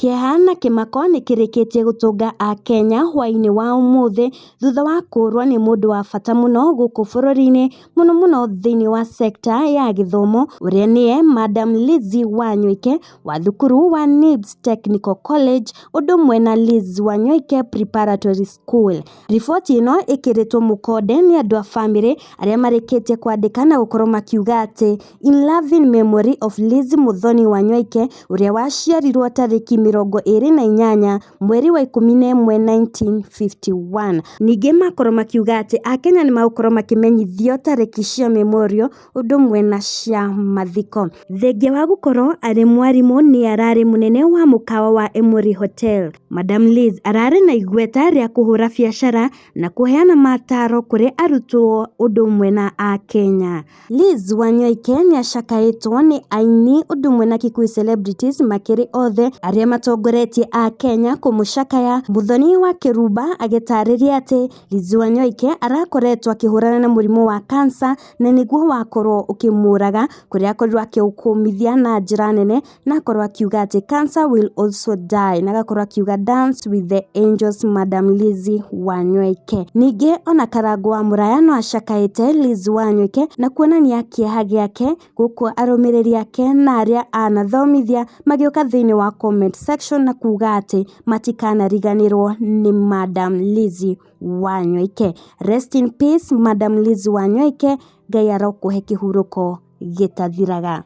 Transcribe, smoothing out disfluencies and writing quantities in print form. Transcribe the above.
Kĩeha na kĩmako nĩ kĩrĩkĩtie gũtũnga Akenya hwaĩ-inĩ wa ũmũthĩ thutha wa kũũrwo nĩ mũndũ wa bata mũno gũkũ bũrũri-inĩ, mũno thĩinĩ wa sector ya gĩthomo, ũrĩa nĩye Madam Lizzy Wanyoike wa thukuru wa NIBS Technical College, ũndũ ũmwe na Liz Wanyoike Preparatory School. Riboti ĩno ĩkĩrĩtwo mũkonde nĩ andũ a bamĩrĩ arĩa marĩkĩtie kwandĩka na gũkorwo makiuga atĩ in loving memory of Liz Muthoni Wanyoike, ũrĩa waciarirwo tarĩki 28 mweri wa 11 1951. Ningĩ makorwo makiuga atĩ Akenya nĩ magũkorwo makĩmenyithio tarĩki cia memorial ũndũ ũmwe na cia mathiko. Thengia wa gũkorwo arĩ mwarimũ nĩ ararĩ mũnene wa mũkawa wa Emory Hotel. Madam Liz ararĩ na igweta rĩa kũhũra biacara na kũheana mataro kũrĩ arutwo ũndũ ũmwe na Akenya. Liz Wanyoike nĩ acakaĩtwo nĩ aini ũndũ ũmwe na Kikuyu celebrities makĩrĩ othe arĩa matongoretie Akenya kũmũcakaya. Muthoni wa Kĩrumba agĩtarĩria atĩ Liz Wanyoike arakoretwo akĩhũrana na mũrimũ wa cancer na nĩguo wakorwo ũkĩmũraga, kũrĩa akorirwo akĩũkũmithia na njĩra nene, na akorwo akiuga atĩ cancer will also die, na agakorwo akiuga dance with the angels Madam Lizzy Wanyoike. Ningĩ ona Karangũ wa Mũraya no acakaĩte Liz Wanyoike na kuonania kĩeha gĩake gũkũ arũmĩrĩri ake na arĩa anathomithia magĩũka thĩinĩ wa comment section na kuga atĩ matikanariganĩrwo nĩ Madam Lizzy Wanyoike. Rest in peace Madam Lizzy Wanyoike, Ngai arokũhe kĩhurũko gĩtathiraga.